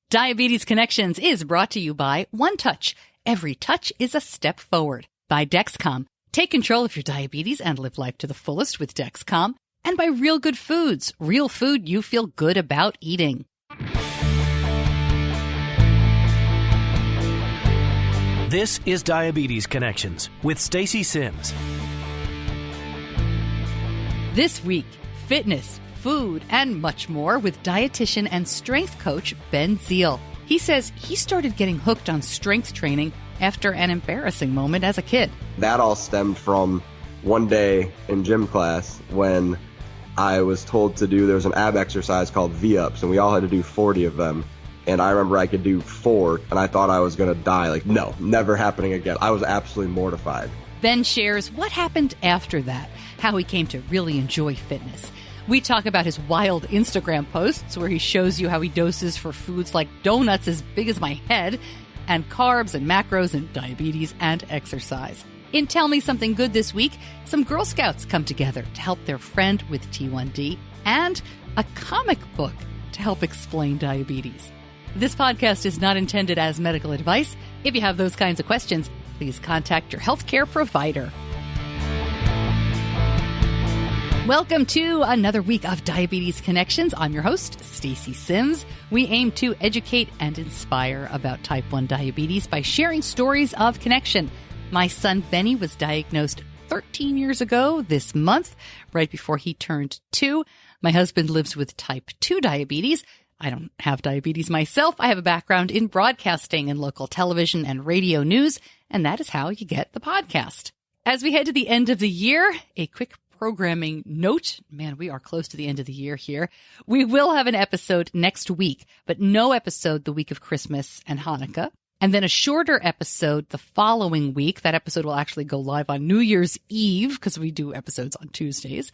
Diabetes Connections is brought to you by One Touch. Every touch is a step forward. By Dexcom. Take control of your diabetes and live life to the fullest with Dexcom. And by Real Good Foods. Real food you feel good about eating. This is Diabetes Connections with Stacey Sims. This week, fitness, food, and much more with dietitian and strength coach Ben Tzeel. He says he started getting hooked on strength training after an embarrassing moment as a kid. That all stemmed from one day in gym class when I was told there was an ab exercise called V-ups, and we all had to do 40 of them. And I remember I could do 4, and I thought I was going to die. Like, no, never happening again. I was absolutely mortified. Ben shares what happened after that, how he came to really enjoy fitness. We talk about his wild Instagram posts where he shows you how he doses for foods like donuts as big as my head, and carbs and macros and diabetes and exercise. In Tell Me Something Good this week, some Girl Scouts come together to help their friend with T1D, and a comic book to help explain diabetes. This podcast is not intended as medical advice. If you have those kinds of questions, please contact your healthcare provider. Welcome to another week of Diabetes Connections. I'm your host, Stacey Sims. We aim to educate and inspire about type 1 diabetes by sharing stories of connection. My son Benny was diagnosed 13 years ago this month, right before he turned 2. My husband lives with type 2 diabetes. I don't have diabetes myself. I have a background in broadcasting and local television and radio news, and that is how you get the podcast. As we head to the end of the year, a quick programming note. Man, we are close to the end of the year here. We will have an episode next week, but no episode the week of Christmas and Hanukkah. And then a shorter episode the following week. That episode will actually go live on New Year's Eve because we do episodes on Tuesdays.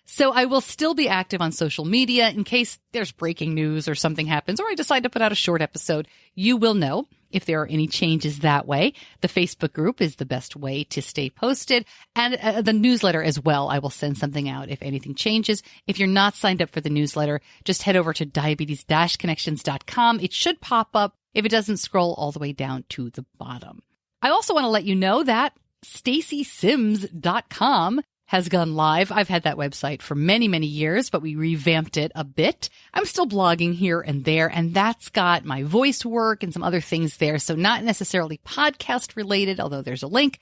So I will still be active on social media in case there's breaking news or something happens, or I decide to put out a short episode. You will know if there are any changes that way. The Facebook group is the best way to stay posted, and the newsletter as well. I will send something out if anything changes. If you're not signed up for the newsletter, just head over to diabetes-connections.com. It should pop up. If it doesn't, scroll all the way down to the bottom. I also want to let you know that staceysims.com has gone live. I've had that website for many, many years, but we revamped it a bit. I'm still blogging here and there, and that's got my voice work and some other things there. So not necessarily podcast related, although there's a link,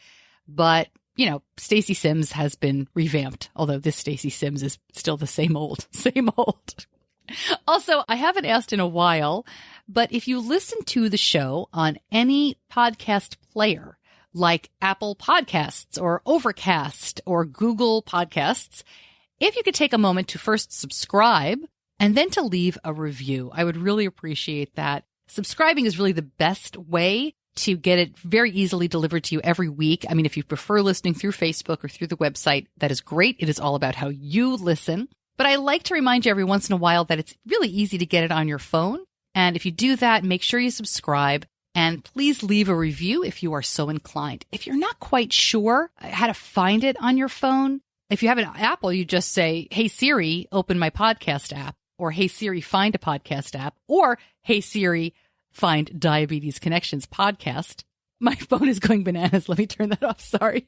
but Stacey Sims has been revamped, although this Stacey Sims is still the same old. Also, I haven't asked in a while, but if you listen to the show on any podcast player, like Apple Podcasts or Overcast or Google Podcasts, if you could take a moment to first subscribe and then to leave a review, I would really appreciate that. Subscribing is really the best way to get it very easily delivered to you every week. I mean, if you prefer listening through Facebook or through the website, that is great. It is all about how you listen. But I like to remind you every once in a while that it's really easy to get it on your phone. And if you do that, make sure you subscribe. And please leave a review if you are so inclined. If you're not quite sure how to find it on your phone, if you have an Apple, you just say, "Hey Siri, open my podcast app," or "Hey Siri, find a podcast app," or "Hey Siri, find Diabetes Connections podcast." My phone is going bananas. Let me turn that off. Sorry.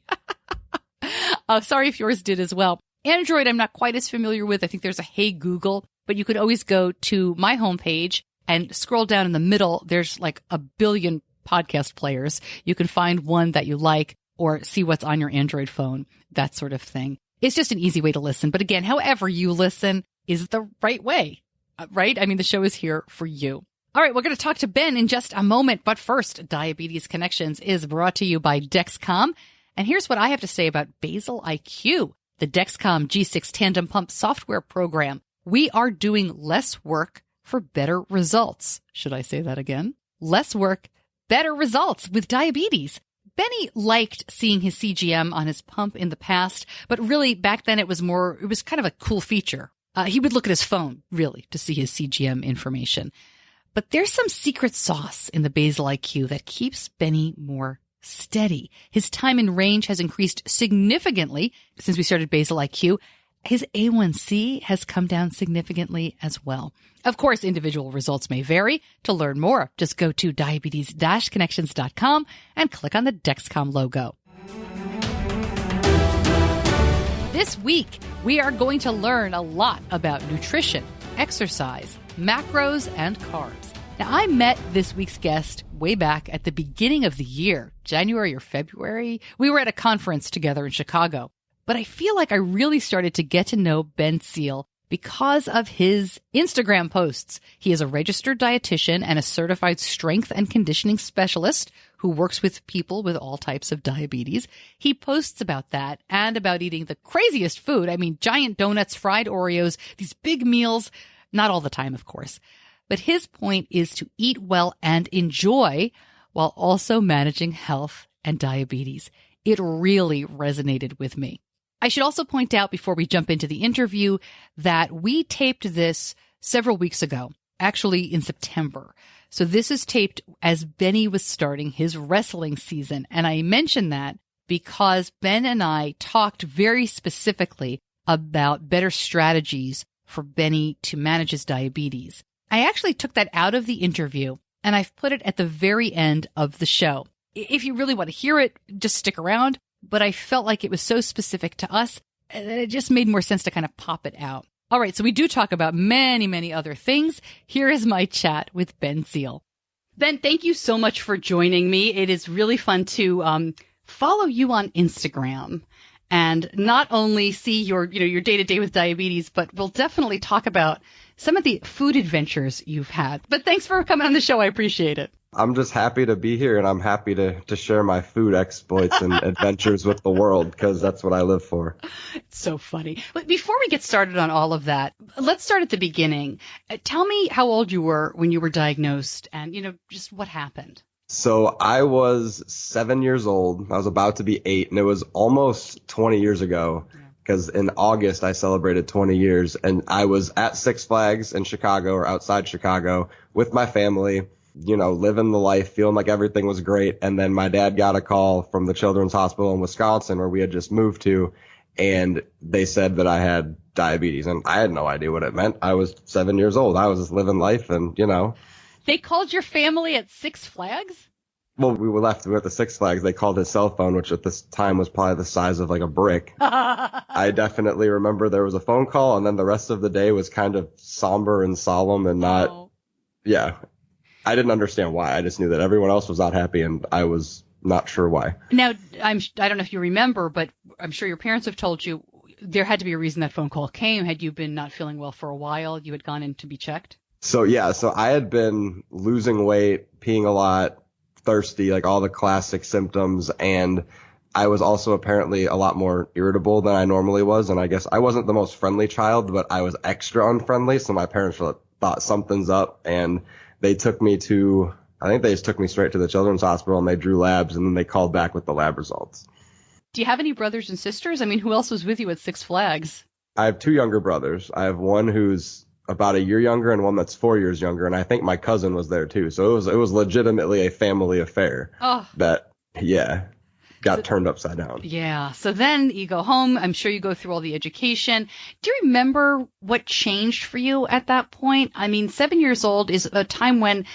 Sorry if yours did as well. Android, I'm not quite as familiar with. I think there's a Hey Google, but you could always go to my homepage and scroll down in the middle. There's like a billion podcast players. You can find one that you like or see what's on your Android phone, that sort of thing. It's just an easy way to listen. But again, however you listen is the right way, right? I mean, the show is here for you. All right, we're going to talk to Ben in just a moment. But first, Diabetes Connections is brought to you by Dexcom. And here's what I have to say about Basal IQ, the Dexcom G6 tandem pump software program. We are doing less work for better results. Should I say that again? Less work, better results with diabetes. Benny liked seeing his CGM on his pump in the past, but really back then it was kind of a cool feature. He would look at his phone, really, to see his CGM information. But there's some secret sauce in the Basal IQ that keeps Benny more steady. His time in range has increased significantly since we started Basal IQ. His A1C has come down significantly as well. Of course, individual results may vary. To learn more, just go to diabetes-connections.com and click on the Dexcom logo. This week, we are going to learn a lot about nutrition, exercise, macros, and carbs. Now, I met this week's guest way back at the beginning of the year, January or February. We were at a conference together in Chicago. But I feel like I really started to get to know Ben Tzeel because of his Instagram posts. He is a registered dietitian and a certified strength and conditioning specialist who works with people with all types of diabetes. He posts about that and about eating the craziest food. I mean, giant donuts, fried Oreos, these big meals, not all the time, of course. But his point is to eat well and enjoy while also managing health and diabetes. It really resonated with me. I should also point out before we jump into the interview that we taped this several weeks ago, actually in September. So this is taped as Benny was starting his wrestling season. And I mention that because Ben and I talked very specifically about better strategies for Benny to manage his diabetes. I actually took that out of the interview and I've put it at the very end of the show. If you really want to hear it, just stick around. But I felt like it was so specific to us that it just made more sense to kind of pop it out. All right, so we do talk about many, many other things. Here is my chat with Ben Tzeel. Ben, thank you so much for joining me. It is really fun to follow you on Instagram and not only see your day-to-day with diabetes, but we'll definitely talk about some of the food adventures you've had. But thanks for coming on the show. I appreciate it. I'm just happy to be here, and I'm happy to share my food exploits and adventures with the world, because that's what I live for. It's so funny. But before we get started on all of that, let's start at the beginning. Tell me how old you were when you were diagnosed and, just what happened. So I was 7 years old. I was about to be 8, and it was almost 20 years ago, because in August I celebrated 20 years, and I was at Six Flags in Chicago, or outside Chicago, with my family, living the life, feeling like everything was great. And then my dad got a call from the Children's Hospital in Wisconsin, where we had just moved to, and they said that I had diabetes. And I had no idea what it meant. I was 7 years old. I was just living life, and, They called your family at Six Flags? Well, we were at the Six Flags. They called his cell phone, which at this time was probably the size of like a brick. I definitely remember there was a phone call, and then the rest of the day was kind of somber and solemn and not, yeah. I didn't understand why. I just knew that everyone else was not happy, and I was not sure why. Now, I don't know if you remember, but I'm sure your parents have told you there had to be a reason that phone call came. Had you been not feeling well for a while, you had gone in to be checked? So I had been losing weight, peeing a lot, thirsty, like all the classic symptoms, and I was also apparently a lot more irritable than I normally was, and I guess I wasn't the most friendly child, but I was extra unfriendly, so my parents thought something's up, and they took me straight to the Children's Hospital, and they drew labs, and then they called back with the lab results. Do you have any brothers and sisters? I mean, who else was with you at Six Flags? I have 2 younger brothers. I have one who's about a year younger and one that's 4 years younger, and I think my cousin was there too. So it was legitimately a family affair got turned upside down. Yeah. So then you go home. I'm sure you go through all the education. Do you remember what changed for you at that point? I mean, 7 years old is a time when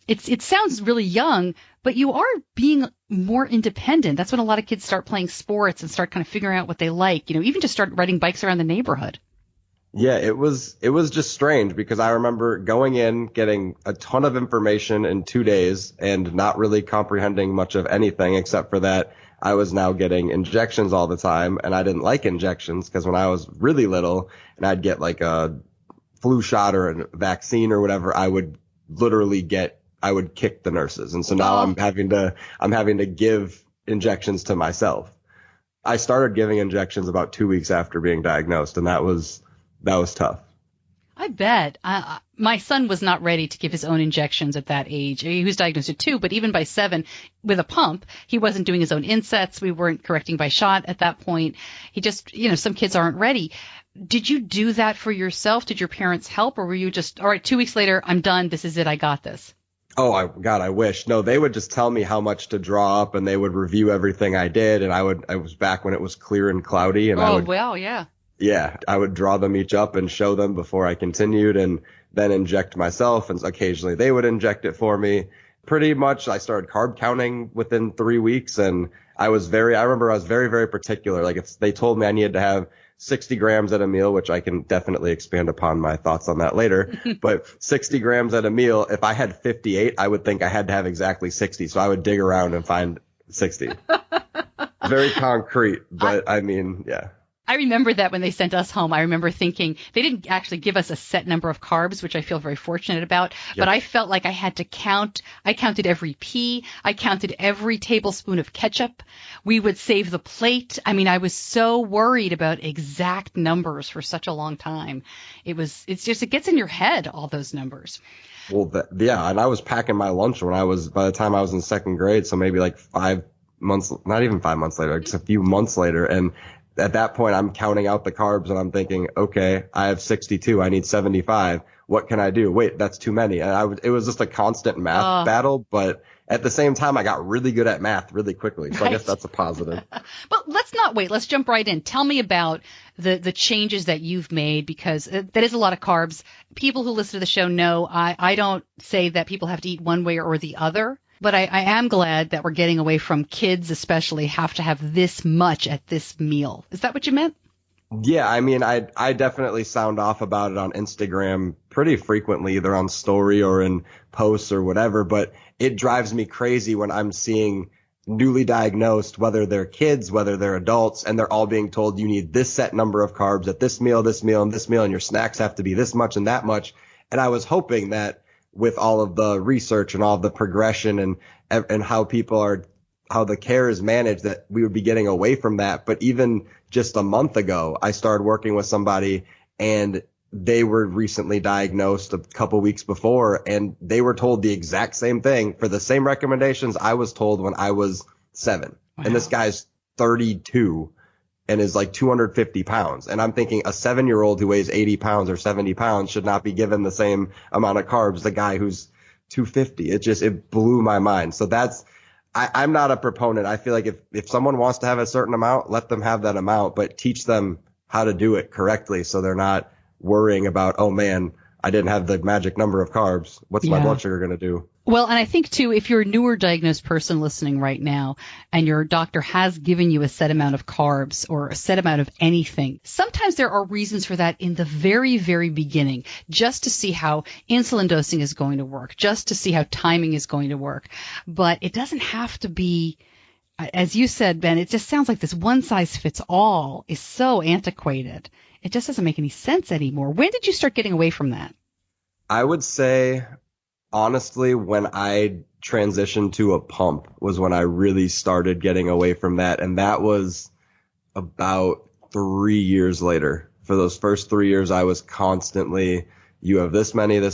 it sounds really young, but you are being more independent. That's when a lot of kids start playing sports and start kind of figuring out what they like, even just start riding bikes around the neighborhood. Yeah, it was just strange, because I remember going in, getting a ton of information in 2 days and not really comprehending much of anything, except for that I was now getting injections all the time, and I didn't like injections, because when I was really little and I'd get like a flu shot or a vaccine or whatever, I would kick the nurses. And so now I'm having to give injections to myself. I started giving injections about 2 weeks after being diagnosed, and that was tough. I bet. My son was not ready to give his own injections at that age. He was diagnosed at 2, but even by 7 with a pump, he wasn't doing his own insets. We weren't correcting by shot at that point. He just, some kids aren't ready. Did you do that for yourself? Did your parents help, or were you just, all right, 2 weeks later, I'm done. This is it. I got this. Oh, I wish. No, they would just tell me how much to draw up, and they would review everything I did. And I was back when it was clear and cloudy. And yeah. Yeah, I would draw them each up and show them before I continued and then inject myself. And occasionally they would inject it for me. Pretty much I started carb counting within 3 weeks. And I remember I was very, very particular. Like if they told me I needed to have 60 grams at a meal, which I can definitely expand upon my thoughts on that later, but 60 grams at a meal, if I had 58, I would think I had to have exactly 60. So I would dig around and find 60. Very concrete, but I mean, yeah. I remember that when they sent us home, I remember thinking they didn't actually give us a set number of carbs, which I feel very fortunate about, but I felt like I had to count. I counted every pea. I counted every tablespoon of ketchup. We would save the plate. I mean, I was so worried about exact numbers for such a long time. It gets in your head, all those numbers. Well, yeah, and I was packing my lunch by the time I was in second grade, so maybe like 5 months, not even 5 months later, just a few months later, and at that point, I'm counting out the carbs and I'm thinking, okay, I have 62. I need 75. What can I do? Wait, that's too many. And it was just a constant math battle. But at the same time, I got really good at math really quickly. So I guess that's a positive. But let's not wait. Let's jump right in. Tell me about the changes that you've made, because that is a lot of carbs. People who listen to the show know I don't say that people have to eat one way or the other. But I am glad that we're getting away from kids especially have to have this much at this meal. Is that what you meant? Yeah, I mean, I definitely sound off about it on Instagram pretty frequently, either on story or in posts or whatever. But it drives me crazy when I'm seeing newly diagnosed, whether they're kids, whether they're adults, and they're all being told you need this set number of carbs at this meal, this meal, and this meal, and your snacks have to be this much and that much. And I was hoping that with all of the research and all of the progression and how the care is managed, that we would be getting away from that. But even just a month ago, I started working with somebody and they were recently diagnosed a couple weeks before, and they were told the exact same thing for the same recommendations I was told when I was 7. Wow. And this guy's 32 and is like 250 pounds. And I'm thinking a 7-year-old who weighs 80 pounds or 70 pounds should not be given the same amount of carbs the guy who's 250. It blew my mind. So I'm not a proponent. I feel like if someone wants to have a certain amount, let them have that amount, but teach them how to do it correctly so they're not worrying about, oh man, I didn't have the magic number of carbs. What's my blood sugar going to do? Well, and I think, too, if you're a newer diagnosed person listening right now and your doctor has given you a set amount of carbs or a set amount of anything, sometimes there are reasons for that in the very, very beginning, just to see how insulin dosing is going to work, just to see how timing is going to work. But it doesn't have to be, as you said, Ben, it just sounds like this one size fits all is so antiquated. It just doesn't make any sense anymore. When did you start getting away from that? I would say, honestly, when I transitioned to a pump was when I really started getting away from that. And that was about 3 years later. For those first 3 years, I was constantly, you have this many, and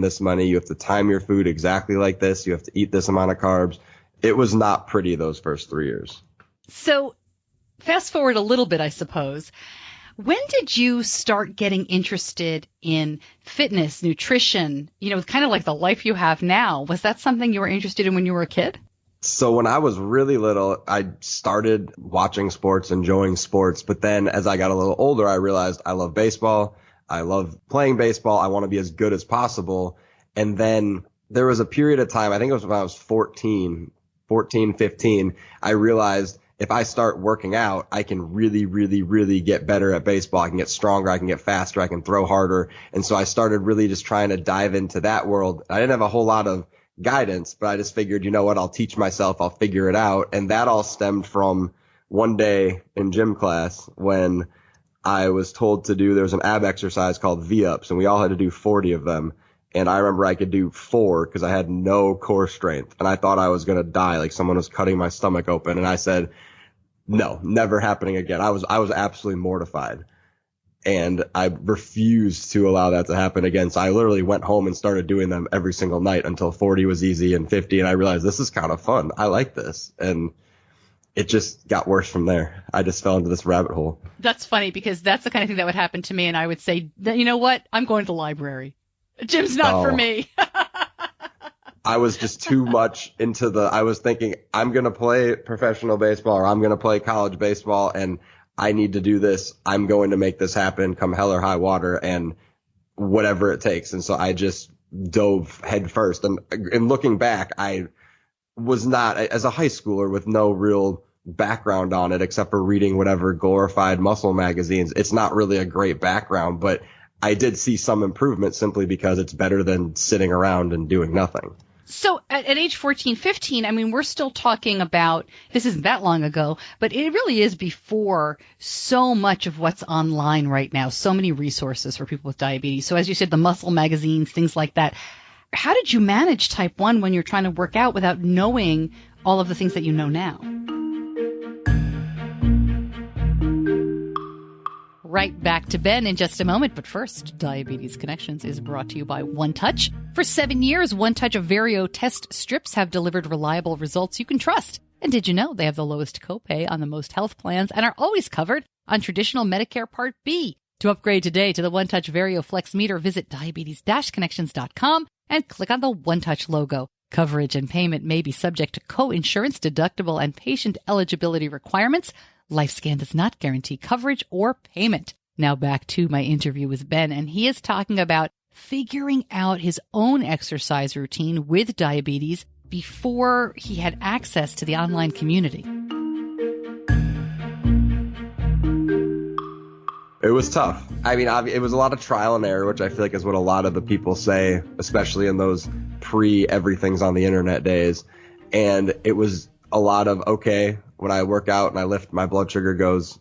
this many. You have to time your food exactly like this. You have to eat this amount of carbs. It was not pretty those first 3 years. So fast forward a little bit, I suppose. When did you start getting interested in fitness, nutrition, kind of like the life you have now? Was that something you were interested in when you were a kid? So when I was really little, I started watching sports, enjoying sports. But then as I got a little older, I realized I love baseball. I love playing baseball. I want to be as good as possible. And then there was a period of time, I think it was when I was 14, 15, I realized if I start working out, I can really, really, really get better at baseball. I can get stronger. I can get faster. I can throw harder. And so I started really just trying to dive into that world. I didn't have a whole lot of guidance, but I just figured, you know what, I'll teach myself. I'll figure it out. And that all stemmed from one day in gym class when I was told to do, there was an ab exercise called V-ups, and we all had to do 40 of them. And I remember I could do 4 because I had no core strength. And I thought I was going to die, like someone was cutting my stomach open. And I said, no, never happening again. I was absolutely mortified, and I refused to allow that to happen again. So I literally went home and started doing them every single night until 40 was easy and 50. And I realized this is kind of fun. I like this. And it just got worse from there. I just fell into this rabbit hole. That's funny because that's the kind of thing that would happen to me. And I would say, you know what? I'm going to the library. Gym's not for me. I was just too much I was thinking I'm going to play professional baseball or I'm going to play college baseball, and I need to do this. I'm going to make this happen come hell or high water and whatever it takes. And so I just dove head first. And looking back, I was not, as a high schooler with no real background on it except for reading whatever glorified muscle magazines, it's not really a great background, but I did see some improvement simply because it's better than sitting around and doing nothing. So at age 14, 15, I mean, we're still talking about, this isn't that long ago, but it really is before so much of what's online right now, so many resources for people with diabetes. So as you said, the muscle magazines, things like that. How did you manage type 1 when you're trying to work out without knowing all of the things that you know now? Right back to Ben in just a moment. But first, Diabetes Connections is brought to you by One Touch. For 7 years, One Touch of Vario test strips have delivered reliable results you can trust. And did you know they have the lowest copay on the most health plans and are always covered on traditional Medicare Part B? To upgrade today to the One Touch Vario Flex Meter, visit diabetes-connections.com and click on the One Touch logo. Coverage and payment may be subject to co-insurance, deductible, and patient eligibility requirements. LifeScan does not guarantee coverage or payment. Now back to my interview with Ben, and he is talking about figuring out his own exercise routine with diabetes before he had access to the online community. It was tough. I mean, it was a lot of trial and error, which I feel like is what a lot of the people say, especially in those pre-everything's on the internet days. And it was a lot of, okay, when I work out and I lift, my blood sugar goes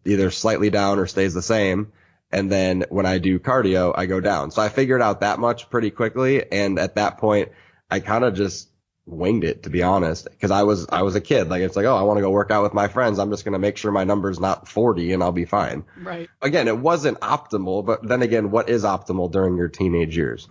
either slightly down or stays the same. And then when I do cardio, I go down. So I figured out that much pretty quickly. And at that point, I kind of just winged it, to be honest, because I was a kid. Like, it's like, oh, I want to go work out with my friends. I'm just going to make sure my number's not 40 and I'll be fine. Right. Again, it wasn't optimal, but then again, what is optimal during your teenage years?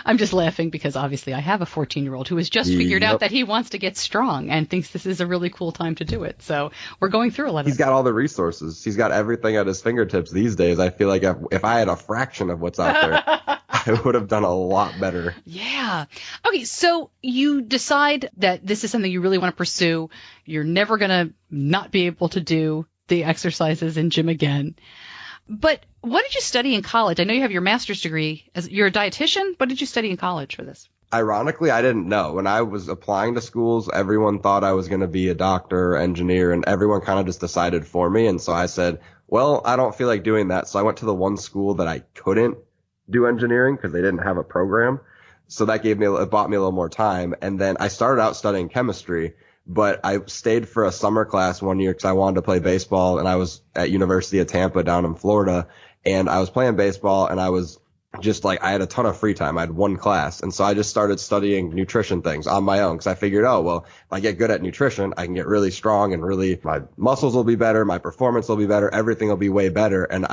I'm just laughing because obviously I have a 14-year-old who has just figured out that he wants to get strong and thinks this is a really cool time to do it. So we're going through a lot of He's got all the resources. He's got everything at his fingertips these days. I feel like if I had a fraction of what's out there, I would have done a lot better. Yeah. Okay, so you decide that this is something you really want to pursue. You're never going to not be able to do the exercises in gym again. But what did you study in college? I know you have your master's degree. You're a dietitian. What did you study in college for this? Ironically, I didn't know. When I was applying to schools, everyone thought I was going to be a doctor or engineer, and everyone kind of just decided for me. And so I said, well, I don't feel like doing that. So I went to the one school that I couldn't do engineering because they didn't have a program. So that it bought me a little more time. And then I started out studying chemistry, but I stayed for a summer class one year because I wanted to play baseball, and I was at University of Tampa down in Florida, and I was playing baseball, and I was just like, I had a ton of free time. I had one class. And so I just started studying nutrition things on my own because I figured, oh, well, if I get good at nutrition, I can get really strong and really, my muscles will be better. My performance will be better. Everything will be way better. And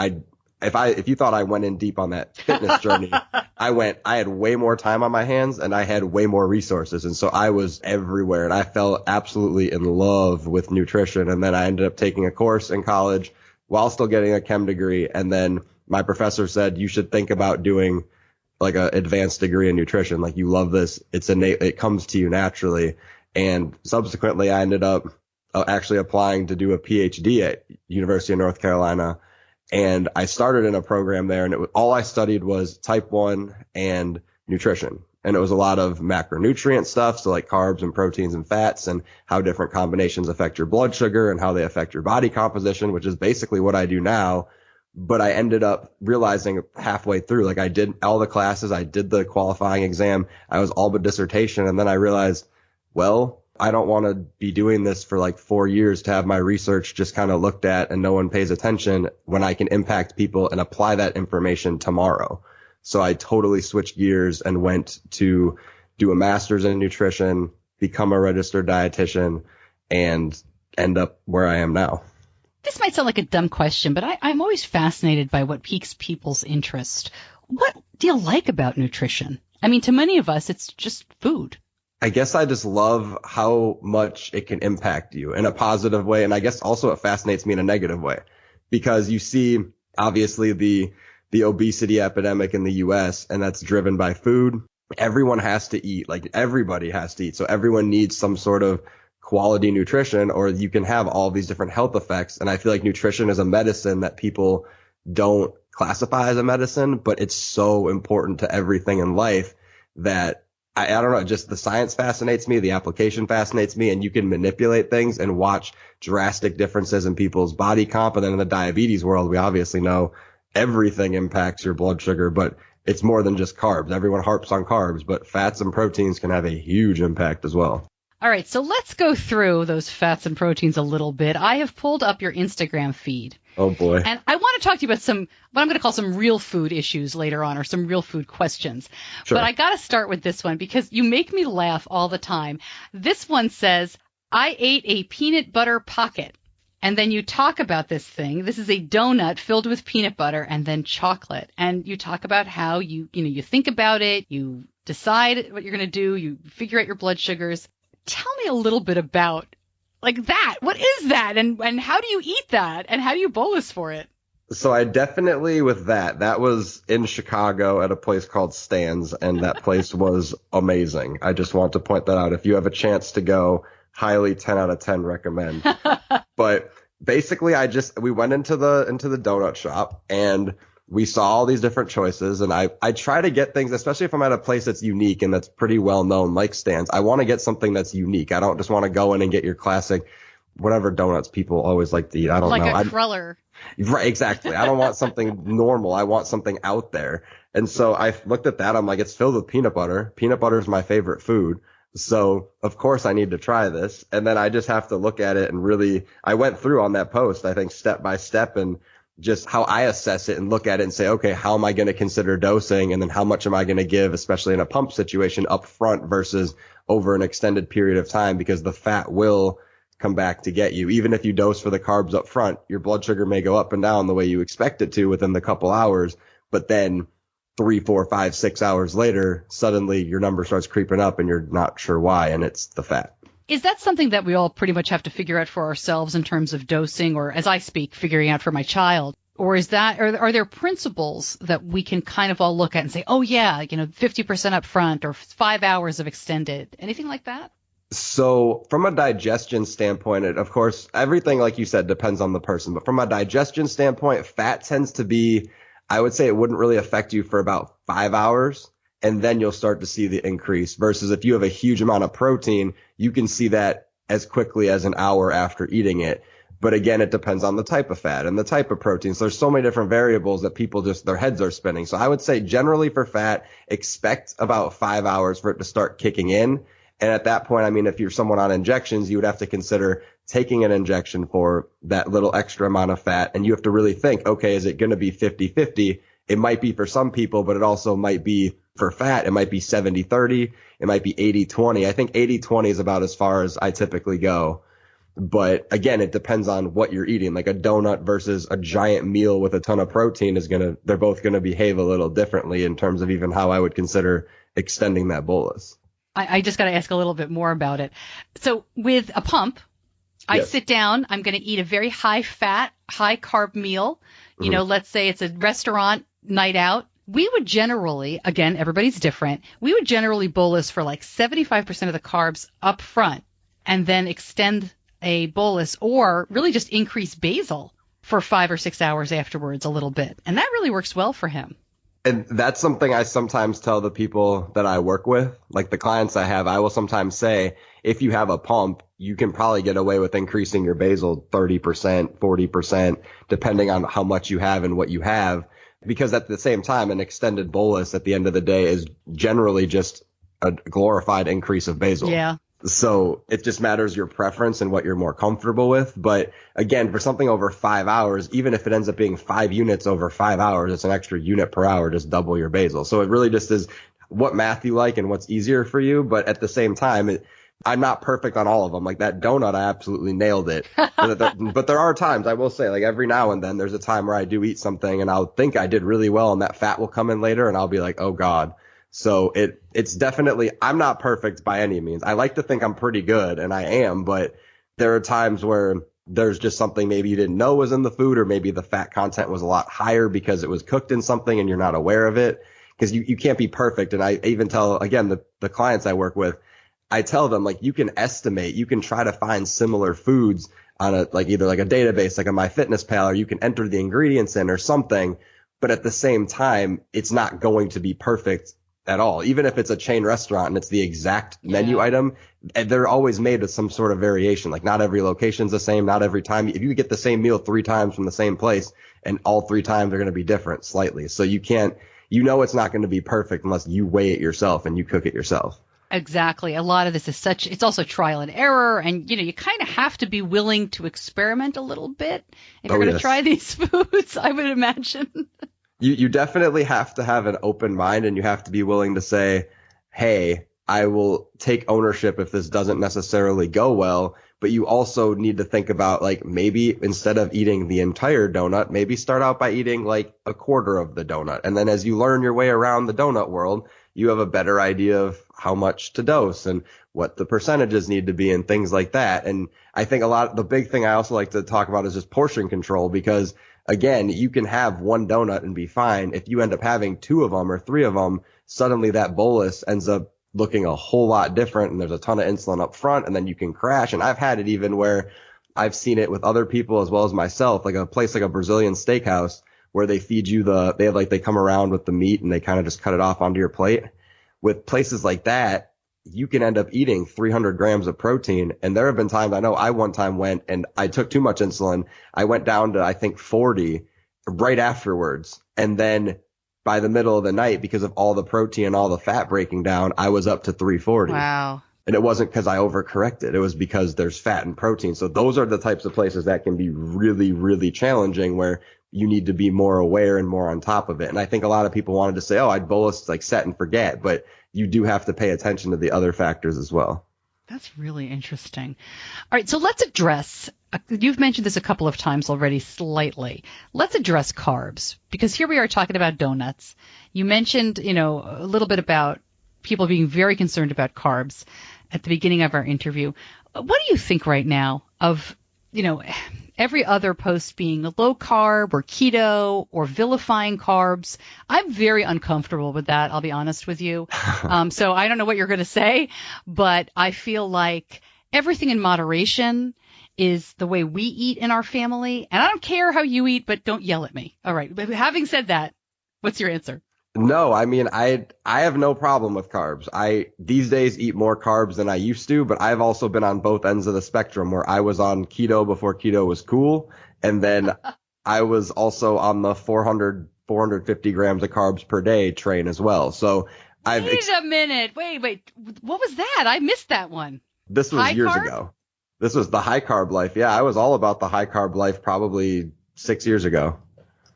if you thought I went in deep on that fitness journey, I had way more time on my hands and I had way more resources. And so I was everywhere, and I fell absolutely in love with nutrition. And then I ended up taking a course in college while still getting a chem degree. And then my professor said, you should think about doing like an advanced degree in nutrition. Like, you love this. It's innate. It comes to you naturally. And subsequently I ended up actually applying to do a PhD at University of North Carolina. And I started in a program there, and all I studied was type 1 and nutrition. And it was a lot of macronutrient stuff. So like carbs and proteins and fats, and how different combinations affect your blood sugar and how they affect your body composition, which is basically what I do now. But I ended up realizing halfway through, like, I did all the classes, I did the qualifying exam, I was all but dissertation. And then I realized, well, I don't want to be doing this for like 4 years to have my research just kind of looked at and no one pays attention, when I can impact people and apply that information tomorrow. So I totally switched gears and went to do a master's in nutrition, become a registered dietitian, and end up where I am now. This might sound like a dumb question, but I'm always fascinated by what piques people's interest. What do you like about nutrition? I mean, to many of us, it's just food. I guess I just love how much it can impact you in a positive way. And I guess also it fascinates me in a negative way, because you see, obviously, the obesity epidemic in the US, and that's driven by food. Everyone has to eat, like everybody has to eat. So everyone needs some sort of quality nutrition, or you can have all these different health effects. And I feel like nutrition is a medicine that people don't classify as a medicine, but it's so important to everything in life that I don't know, just the science fascinates me, the application fascinates me, and you can manipulate things and watch drastic differences in people's body comp. And then in the diabetes world, we obviously know everything impacts your blood sugar, but it's more than just carbs. Everyone harps on carbs, but fats and proteins can have a huge impact as well. All right, so let's go through those fats and proteins a little bit. I have pulled up your Instagram feed. Oh, boy. And I want to talk to you about what I'm going to call some real food issues later on, or some real food questions. Sure. But I got to start with this one because you make me laugh all the time. This one says, I ate a peanut butter pocket. And then you talk about this thing. This is a donut filled with peanut butter and then chocolate. And you talk about how you think about it, you decide what you're going to do, you figure out your blood sugars. Tell me a little bit about like that. What is that? And how do you eat that? And how do you bolus for it? So I definitely, with that was in Chicago at a place called Stan's, and that place was amazing. I just want to point that out. If you have a chance to go, highly 10 out of 10 recommend. But basically we went into the donut shop and we saw all these different choices, and I try to get things, especially if I'm at a place that's unique and that's pretty well known like Stan's. I want to get something that's unique. I don't just want to go in and get your classic whatever donuts people always like to eat. I don't know. Like a cruller. Right, exactly. I don't want something normal. I want something out there. And so I looked at that. I'm like, it's filled with peanut butter. Peanut butter is my favorite food. So of course I need to try this. And then I just have to look at it and really, I went through on that post, I think step by step, and just how I assess it and look at it and say, okay, how am I going to consider dosing? And then how much am I going to give, especially in a pump situation, up front versus over an extended period of time, because the fat will come back to get you. Even if you dose for the carbs up front, your blood sugar may go up and down the way you expect it to within the couple hours, but then 3, 4, 5, 6 hours later, suddenly your number starts creeping up and you're not sure why, and it's the fat. Is that something that we all pretty much have to figure out for ourselves in terms of dosing, or as I speak, figuring out for my child? Or are there principles that we can kind of all look at and say, oh yeah, 50% up front or 5 hours of extended, anything like that? So from a digestion standpoint, of course, everything, like you said, depends on the person. But from a digestion standpoint, fat tends to be, I would say it wouldn't really affect you for about 5 hours. And then you'll start to see the increase, versus if you have a huge amount of protein, you can see that as quickly as an hour after eating it. But again, it depends on the type of fat and the type of protein. So there's so many different variables that people their heads are spinning. So I would say generally for fat, expect about 5 hours for it to start kicking in. And at that point, I mean, if you're someone on injections, you would have to consider taking an injection for that little extra amount of fat. And you have to really think, okay, is it going to be 50-50? It might be for some people, but it also might be for fat. It might be 70-30. It might be 80-20. I think 80-20 is about as far as I typically go. But again, it depends on what you're eating. Like a donut versus a giant meal with a ton of protein they're both going to behave a little differently in terms of even how I would consider extending that bolus. I just got to ask a little bit more about it. So with a pump, I sit down, I'm going to eat a very high fat, high carb meal. Let's say it's a restaurant night out. We would generally, again, everybody's different. We would generally bolus for like 75% of the carbs up front and then extend a bolus, or really just increase basal for 5 or 6 hours afterwards a little bit. And that really works well for him. And that's something I sometimes tell the people that I work with, like the clients I have. I will sometimes say, if you have a pump, you can probably get away with increasing your basal 30%, 40%, depending on how much you have and what you have. Because at the same time, an extended bolus at the end of the day is generally just a glorified increase of basal. Yeah. So it just matters your preference and what you're more comfortable with. But again, for something over 5 hours, even if it ends up being 5 units over 5 hours, it's an extra unit per hour, just double your basal. So it really just is what math you like and what's easier for you. But at the same time, I'm not perfect on all of them. Like that donut, I absolutely nailed it. But there are times, I will say, like every now and then, there's a time where I do eat something and I'll think I did really well and that fat will come in later and I'll be like, oh God. So it's definitely, I'm not perfect by any means. I like to think I'm pretty good, and I am, but there are times where there's just something maybe you didn't know was in the food, or maybe the fat content was a lot higher because it was cooked in something and you're not aware of it, because you can't be perfect. And I even tell, again, the clients I work with, I tell them, like, you can estimate, you can try to find similar foods on a, like, either like a database, like a MyFitnessPal, or you can enter the ingredients in or something. But at the same time, it's not going to be perfect at all. Even if it's a chain restaurant and it's the exact menu item, they're always made with some sort of variation. Like, not every location's the same, not every time. If you get the same meal 3 times from the same place, and all 3 times they're going to be different slightly. So you can't, it's not going to be perfect unless you weigh it yourself and you cook it yourself. Exactly. A lot of this is it's also trial and error. And, you kind of have to be willing to experiment a little bit if you're going to try these foods, I would imagine. You definitely have to have an open mind, and you have to be willing to say, hey, I will take ownership if this doesn't necessarily go well. But you also need to think about, like, maybe instead of eating the entire donut, maybe start out by eating like a quarter of the donut. And then as you learn your way around the donut world, you have a better idea of how much to dose and what the percentages need to be and things like that. And I think the big thing I also like to talk about is just portion control, because again, you can have one donut and be fine. If you end up having 2 of them or 3 of them, suddenly that bolus ends up looking a whole lot different, and there's a ton of insulin up front, and then you can crash. And I've had it even where I've seen it with other people as well as myself, like a place like a Brazilian steakhouse where they feed you they come around with the meat and they kind of just cut it off onto your plate. With places like that, you can end up eating 300 grams of protein. And there have been times, I know I one time went and I took too much insulin. I went down to, I think, 40 right afterwards. And then by the middle of the night, because of all the protein and all the fat breaking down, I was up to 340. Wow. And it wasn't because I overcorrected. It was because there's fat and protein. So those are the types of places that can be really, really challenging, where you need to be more aware and more on top of it. And I think a lot of people wanted to say, oh, I'd bolus, like, set and forget. But you do have to pay attention to the other factors as well. That's really interesting. All right, so let's address, you've mentioned this a couple of times already slightly. Let's address carbs, because here we are talking about donuts. You mentioned, a little bit about people being very concerned about carbs at the beginning of our interview. What do you think right now of, every other post being low carb or keto or vilifying carbs? I'm very uncomfortable with that, I'll be honest with you. So I don't know what you're going to say, but I feel like everything in moderation is the way we eat in our family. And I don't care how you eat, but don't yell at me. All right. But having said that, what's your answer? No, I mean, I have no problem with carbs. I these days eat more carbs than I used to, but I've also been on both ends of the spectrum, where I was on keto before keto was cool. And then I was also on the 450 grams of carbs per day train as well. So Wait a minute. Wait. What was that? I missed that one. This was years ago. This was the high carb life. Yeah, I was all about the high carb life probably 6 years ago.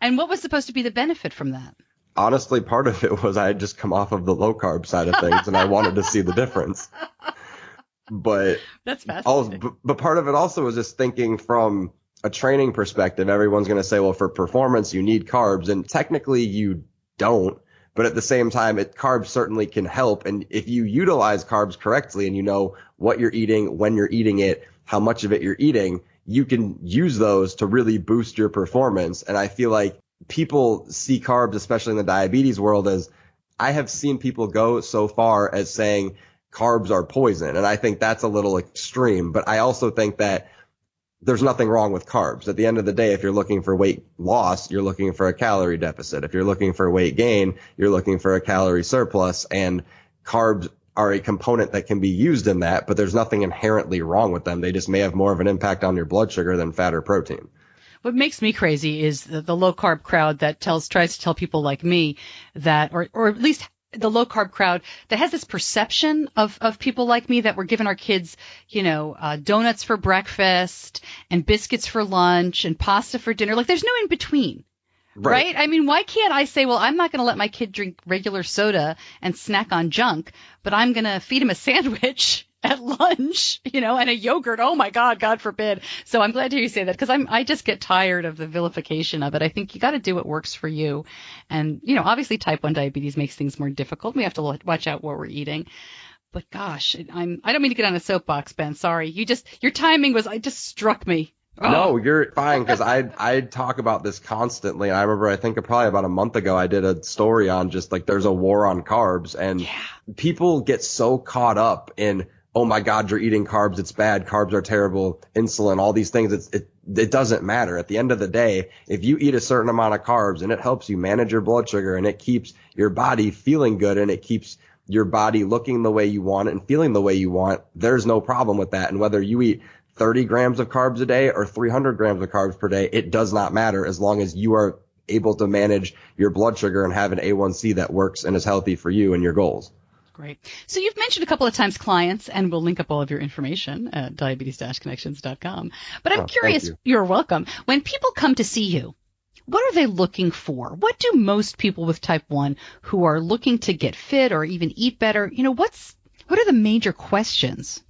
And what was supposed to be the benefit from that? Honestly, part of it was I had just come off of the low carb side of things, and I wanted to see the difference. But that's fascinating. But part of it also was just thinking from a training perspective. Everyone's going to say, well, for performance, you need carbs, and technically you don't. But at the same time, carbs certainly can help. And if you utilize carbs correctly and you know what you're eating, when you're eating it, how much of it you're eating, you can use those to really boost your performance. And I feel like people see carbs, especially in the diabetes world, as I have seen people go so far as saying carbs are poison. And I think that's a little extreme. But I also think that there's nothing wrong with carbs. At the end of the day, if you're looking for weight loss, you're looking for a calorie deficit. If you're looking for weight gain, you're looking for a calorie surplus. And carbs are a component that can be used in that, but there's nothing inherently wrong with them. They just may have more of an impact on your blood sugar than fat or protein. What makes me crazy is the low carb crowd that tries to tell people like me that, or at least the low carb crowd that has this perception of people like me that we're giving our kids, donuts for breakfast and biscuits for lunch and pasta for dinner. Like, there's no in between. Right? I mean, why can't I say, well, I'm not going to let my kid drink regular soda and snack on junk, but I'm going to feed him a sandwich at lunch, and a yogurt. Oh my God, God forbid. So I'm glad to hear you say that, because I just get tired of the vilification of it. I think you got to do what works for you. And, obviously type 1 diabetes makes things more difficult. We have to watch out what we're eating. But gosh, I don't mean to get on a soapbox, Ben. Sorry. Your timing just struck me. No, you're fine, because I talk about this constantly. And I remember, I think probably about a month ago, I did a story on just like there's a war on carbs, and people get so caught up in oh my God, you're eating carbs. It's bad. Carbs are terrible. Insulin, all these things. It doesn't matter. At the end of the day, if you eat a certain amount of carbs and it helps you manage your blood sugar and it keeps your body feeling good and it keeps your body looking the way you want it and feeling the way you want, there's no problem with that. And whether you eat 30 grams of carbs a day or 300 grams of carbs per day, it does not matter as long as you are able to manage your blood sugar and have an A1C that works and is healthy for you and your goals. Great. So you've mentioned a couple of times clients, and we'll link up all of your information at diabetes-connections.com. But I'm curious, you're welcome. When people come to see you, what are they looking for? What do most people with type 1 who are looking to get fit or even eat better, what are the major questions?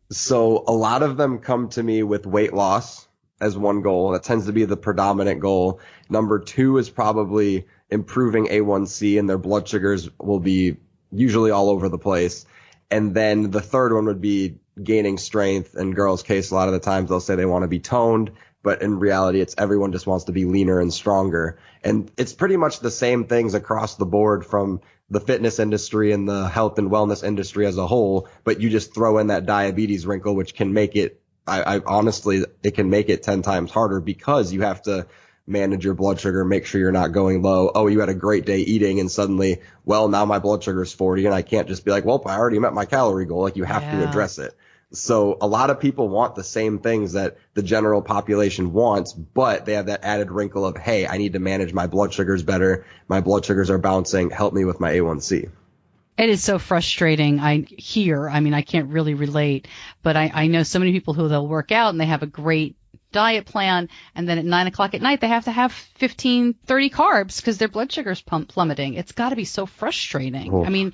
So a lot of them come to me with weight loss as one goal. That tends to be the predominant goal. Number 2 is probably improving A1C, and their blood sugars will be usually all over the place. And then the third one would be gaining strength. In girls' case, a lot of the times they'll say they want to be toned, but in reality, it's everyone just wants to be leaner and stronger. And it's pretty much the same things across the board from the fitness industry and the health and wellness industry as a whole, but you just throw in that diabetes wrinkle, which can make it, I honestly, it can make it 10 times harder because you have to manage your blood sugar, make sure you're not going low. Oh, you had a great day eating and suddenly, well, now my blood sugar is 40 and I can't just be like, well, I already met my calorie goal. Like you have to address it. So a lot of people want the same things that the general population wants, but they have that added wrinkle of, hey, I need to manage my blood sugars better. My blood sugars are bouncing. Help me with my A1C. It is so frustrating. I can't really relate, but I know so many people who they'll work out and they have a great diet plan, and then at 9 o'clock at night they have to have 15, 30 carbs because their blood sugar's plummeting. It's got to be so frustrating. Oh. I mean,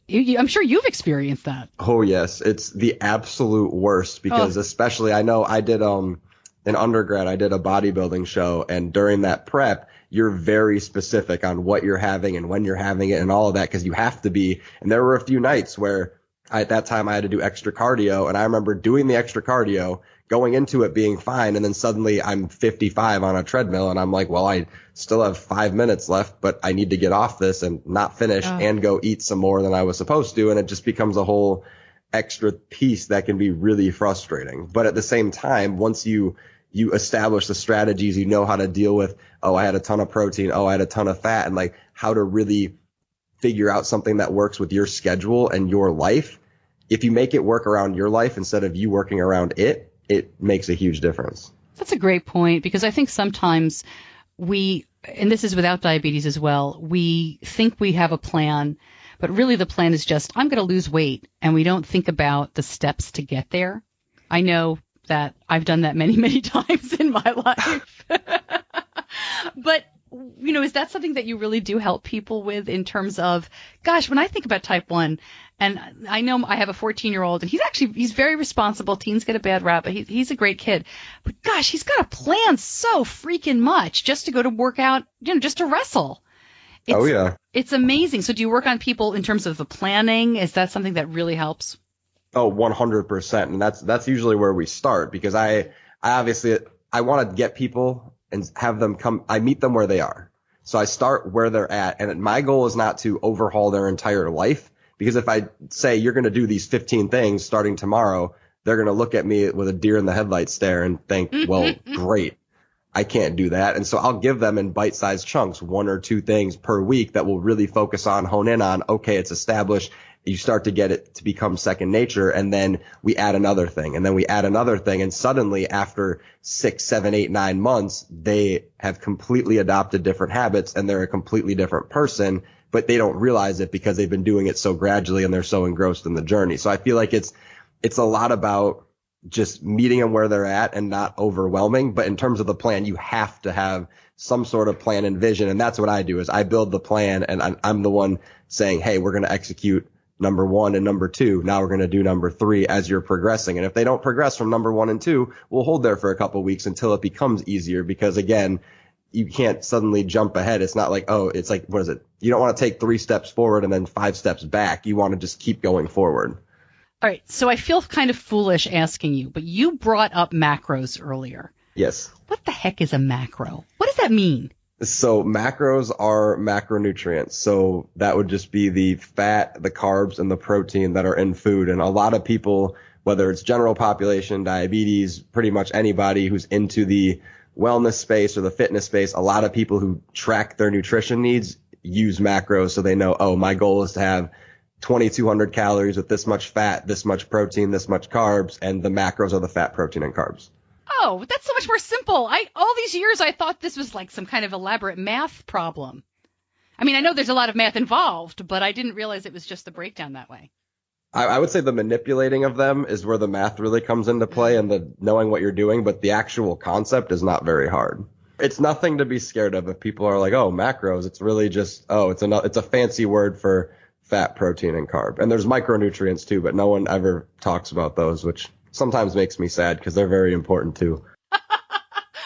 I'm sure you've experienced that. Oh, yes. It's the absolute worst because especially I know I did in undergrad, I did a bodybuilding show, and during that prep, you're very specific on what you're having and when you're having it and all of that because you have to be. And there were a few nights where at that time I had to do extra cardio, and I remember doing the extra cardio, going into it being fine, and then suddenly I'm 55 on a treadmill, and I'm like, well, I still have 5 minutes left, but I need to get off this and not finish and go eat some more than I was supposed to, and it just becomes a whole extra piece that can be really frustrating. But at the same time, once you establish the strategies, you know how to deal with, I had a ton of protein, I had a ton of fat, and like how to really figure out something that works with your schedule and your life. If you make it work around your life instead of you working around it, it makes a huge difference. That's a great point because I think sometimes and this is without diabetes as well, we think we have a plan, but really the plan is just, I'm going to lose weight, and we don't think about the steps to get there. I know that I've done that many, many times in my life. But, is that something that you really do help people with in terms of, gosh, when I think about type 1, and I know I have a 14-year-old, and he's very responsible. Teens get a bad rap, but he's a great kid. But gosh, he's got to plan so freaking much just to go to work out, just to wrestle. It's amazing. So do you work on people in terms of the planning? Is that something that really helps? Oh, 100%. And that's usually where we start because I obviously want to get people and have them come. I meet them where they are. So I start where they're at. And my goal is not to overhaul their entire life. Because if I say you're going to do these 15 things starting tomorrow, they're going to look at me with a deer in the headlights stare and think, well, great, I can't do that. And so I'll give them in bite-sized chunks, 1 or 2 things per week that will really focus on, hone in on, okay, it's established. You start to get it to become second nature. And then we add another thing, and then we add another thing. And suddenly after 6, 7, 8, 9 months, they have completely adopted different habits and they're a completely different person. But they don't realize it because they've been doing it so gradually and they're so engrossed in the journey. So I feel like it's a lot about just meeting them where they're at and not overwhelming. But in terms of the plan, you have to have some sort of plan and vision. And that's what I do is I build the plan, and I'm the one saying, hey, we're going to execute number 1 and number 2. Now we're going to do number 3 as you're progressing. And if they don't progress from number 1 and 2, we'll hold there for a couple of weeks until it becomes easier because, again, you can't suddenly jump ahead. It's not like, it's like, what is it? You don't want to take 3 steps forward and then 5 steps back. You want to just keep going forward. All right. So I feel kind of foolish asking you, but you brought up macros earlier. Yes. What the heck is a macro? What does that mean? So macros are macronutrients. So that would just be the fat, the carbs, and the protein that are in food. And a lot of people, whether it's general population, diabetes, pretty much anybody who's into the wellness space or the fitness space, a lot of people who track their nutrition needs use macros so they know, oh, my goal is to have 2,200 calories with this much fat, this much protein, this much carbs, and the macros are the fat, protein, and carbs. Oh, that's so much more simple. All these years I thought this was like some kind of elaborate math problem. I mean, I know there's a lot of math involved, but I didn't realize it was just the breakdown that way. I would say the manipulating of them is where the math really comes into play and the knowing what you're doing, but the actual concept is not very hard. It's nothing to be scared of if people are like, oh, macros. It's really just, it's a fancy word for fat, protein, and carb. And there's micronutrients too, but no one ever talks about those, which sometimes makes me sad because they're very important too.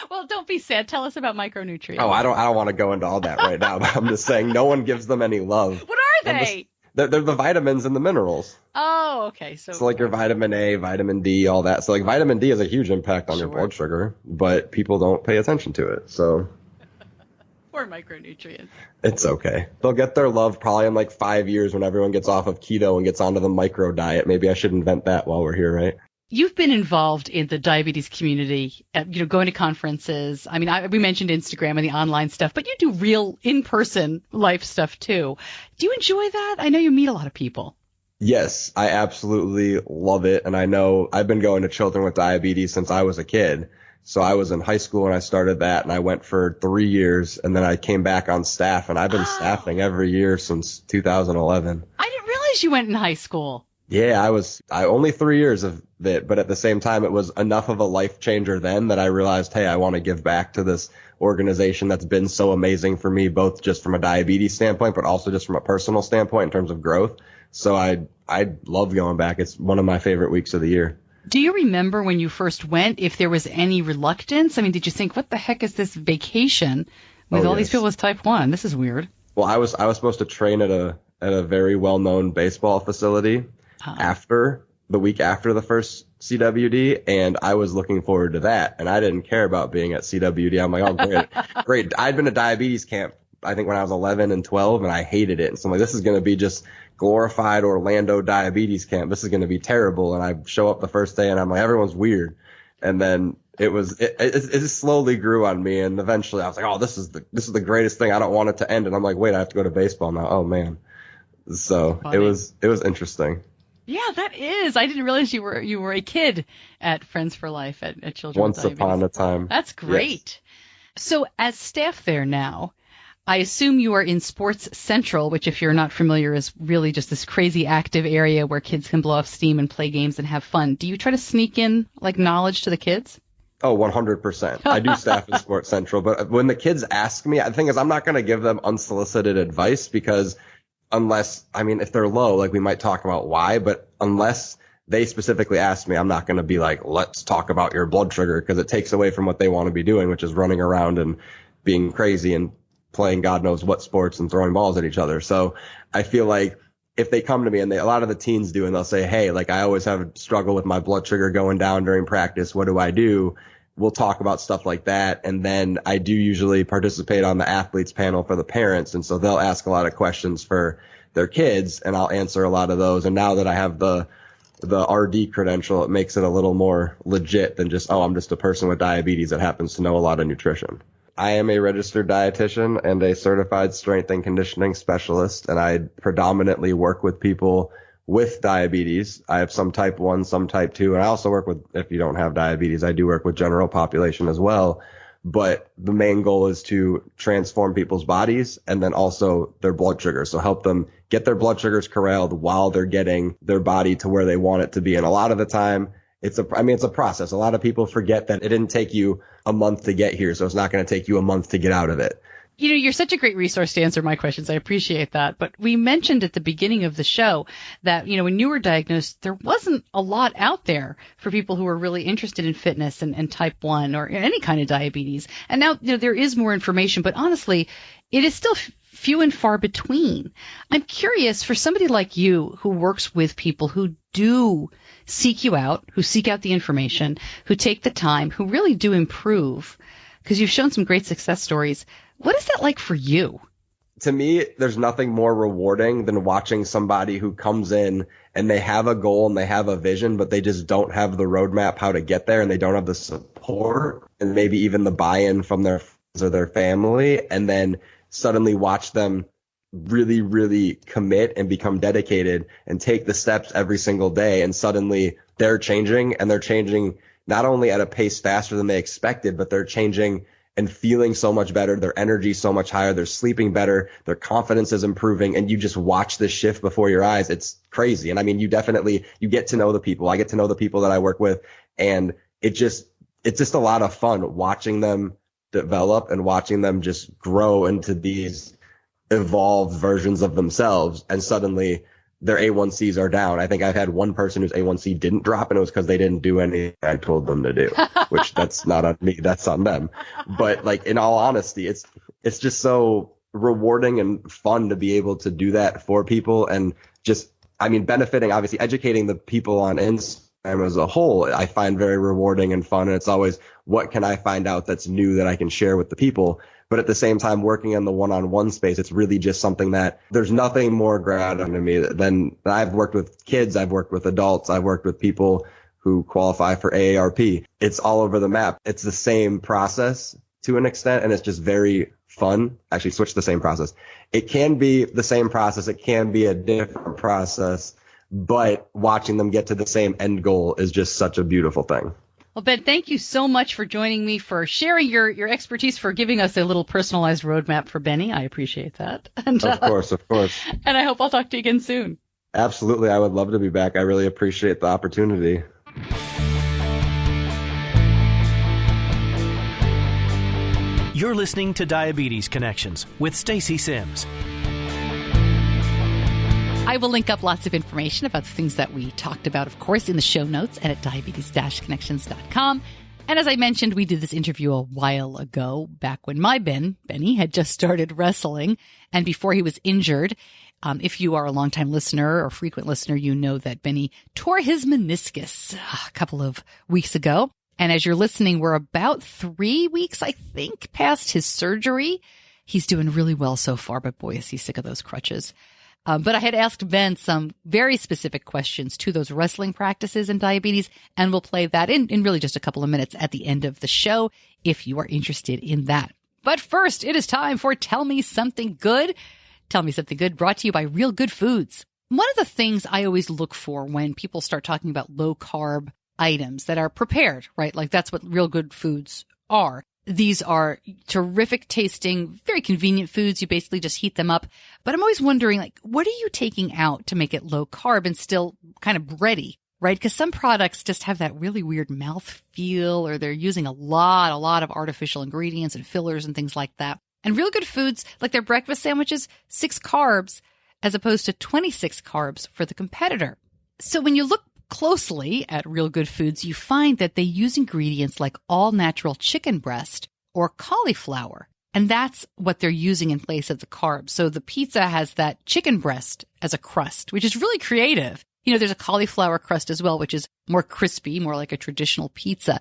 Well, don't be sad. Tell us about micronutrients. Oh, I don't want to go into all that right now, but I'm just saying no one gives them any love. What are they? They're the vitamins and the minerals. Oh, okay. So like your vitamin A, vitamin D, all that. So like vitamin D has a huge impact on your blood sugar, but people don't pay attention to it. So or micronutrients. It's okay. They'll get their love probably in like 5 years when everyone gets off of keto and gets onto the micro diet. Maybe I should invent that while we're here, right? You've been involved in the diabetes community, going to conferences. I mean, we mentioned Instagram and the online stuff, but you do real in-person life stuff too. Do you enjoy that? I know you meet a lot of people. Yes, I absolutely love it. And I know I've been going to children with diabetes since I was a kid. So I was in high school when I started that, and I went for 3 years, and then I came back on staff, and I've been staffing every year since 2011. I didn't realize you went in high school. Yeah, I only 3 years of it, but at the same time, it was enough of a life changer then that I realized, hey, I want to give back to this organization that's been so amazing for me, both just from a diabetes standpoint, but also just from a personal standpoint in terms of growth. So I love going back. It's one of my favorite weeks of the year. Do you remember when you first went, if there was any reluctance? I mean, did you think, what the heck is this vacation with all these people with type 1? This is weird. Well, I was supposed to train at a very well-known baseball facility after the week after the first CWD, and I was looking forward to that, and I didn't care about being at CWD. I'm like, oh, great. I'd been to diabetes camp, I think when I was 11 and 12, and I hated it. And so I'm like, this is going to be just glorified Orlando diabetes camp. This is going to be terrible. And I show up the first day and I'm like, everyone's weird. And then it slowly grew on me. And eventually I was like, oh, this is the greatest thing. I don't want it to end. And I'm like, wait, I have to go to baseball now. Oh man. So it was interesting. Yeah, that is. I didn't realize you were a kid at Friends for Life at Children with Diabetes. Once upon a time. That's great. Yes. So as staff there now, I assume you are in Sports Central, which if you're not familiar is really just this crazy active area where kids can blow off steam and play games and have fun. Do you try to sneak in like knowledge to the kids? Oh, 100%. I do staff in Sports Central, but when the kids ask me, the thing is I'm not going to give them unsolicited advice because if they're low, like we might talk about why, but unless they specifically ask me, I'm not going to be like, let's talk about your blood sugar, because it takes away from what they want to be doing, which is running around and being crazy and playing God knows what sports and throwing balls at each other. So I feel like if they come to me, and a lot of the teens do, and they'll say, hey, like I always have a struggle with my blood sugar going down during practice. What do I do? We'll talk about stuff like that. And then I do usually participate on the athletes panel for the parents. And so they'll ask a lot of questions for their kids and I'll answer a lot of those. And now that I have the RD credential, it makes it a little more legit than just, I'm just a person with diabetes that happens to know a lot of nutrition. I am a registered dietitian and a certified strength and conditioning specialist, and I predominantly work with people with diabetes. I have some type 1, some type 2, and I also work with, if you don't have diabetes, I do work with general population as well. But the main goal is to transform people's bodies and then also their blood sugar. So help them get their blood sugars corralled while they're getting their body to where they want it to be. And a lot of the time, it's a process. A lot of people forget that it didn't take you a month to get here, so it's not going to take you a month to get out of it. You're such a great resource to answer my questions. I appreciate that. But we mentioned at the beginning of the show that, when you were diagnosed, there wasn't a lot out there for people who were really interested in fitness and type 1 or any kind of diabetes. And now, there is more information, but honestly, it is still few and far between. I'm curious, for somebody like you who works with people who do seek you out, who seek out the information, who take the time, who really do improve, because you've shown some great success stories. What is that like for you? To me, there's nothing more rewarding than watching somebody who comes in and they have a goal and they have a vision, but they just don't have the roadmap how to get there, and they don't have the support and maybe even the buy-in from their friends or their family, and then suddenly watch them really, really commit and become dedicated and take the steps every single day, and suddenly they're changing, and they're changing not only at a pace faster than they expected, but they're changing and feeling so much better. Their energy so much higher. They're sleeping better. Their confidence is improving. And you just watch this shift before your eyes. It's crazy. And I mean, you get to know the people. I get to know the people that I work with. And it's just a lot of fun watching them develop and watching them just grow into these evolved versions of themselves. And suddenly their A1Cs are down. I think I've had one person whose A1C didn't drop, and it was because they didn't do anything I told them to do, which that's not on me. That's on them. But like, in all honesty, it's just so rewarding and fun to be able to do that for people, and just, I mean, benefiting, obviously educating the people on Instagram as a whole, I find very rewarding and fun. And it's always, what can I find out that's new that I can share with the people? But at the same time, working in the one-on-one space, it's really just something that there's nothing more gratifying to me than I've worked with kids. I've worked with adults. I've worked with people who qualify for AARP. It's all over the map. It's the same process to an extent, and it's just very fun. Actually, switch the same process. It can be the same process. It can be a different process, but watching them get to the same end goal is just such a beautiful thing. Well, Ben, thank you so much for joining me, for sharing your expertise, for giving us a little personalized roadmap for Benny. I appreciate that. And, of course. And I hope I'll talk to you again soon. Absolutely. I would love to be back. I really appreciate the opportunity. You're listening to Diabetes Connections with Stacey Sims. I will link up lots of information about the things that we talked about, of course, in the show notes and at diabetes-connections.com. And as I mentioned, we did this interview a while ago, back when my Benny, had just started wrestling, and before he was injured. If you are a longtime listener or frequent listener, you know that Benny tore his meniscus a couple of weeks ago. And as you're listening, we're about 3 weeks, I think, past his surgery. He's doing really well so far, but boy, is he sick of those crutches. But I had asked Ben some very specific questions to those wrestling practices and diabetes, and we'll play that in really just a couple of minutes at the end of the show if you are interested in that. But first, it is time for Tell Me Something Good. Tell Me Something Good, brought to you by Real Good Foods. One of the things I always look for when people start talking about low-carb items that are prepared, right? Like that's what Real Good Foods are. These are terrific tasting, very convenient foods. You basically just heat them up. But I'm always wondering, like, what are you taking out to make it low carb and still kind of bready, right? Because some products just have that really weird mouth feel, or they're using a lot of artificial ingredients and fillers and things like that. And Real Good Foods, like their breakfast sandwiches, 6 carbs as opposed to 26 carbs for the competitor. So when you look closely at Real Good Foods, you find that they use ingredients like all natural chicken breast or cauliflower. And that's what they're using in place of the carbs. So the pizza has that chicken breast as a crust, which is really creative. You know, there's a cauliflower crust as well, which is more crispy, more like a traditional pizza.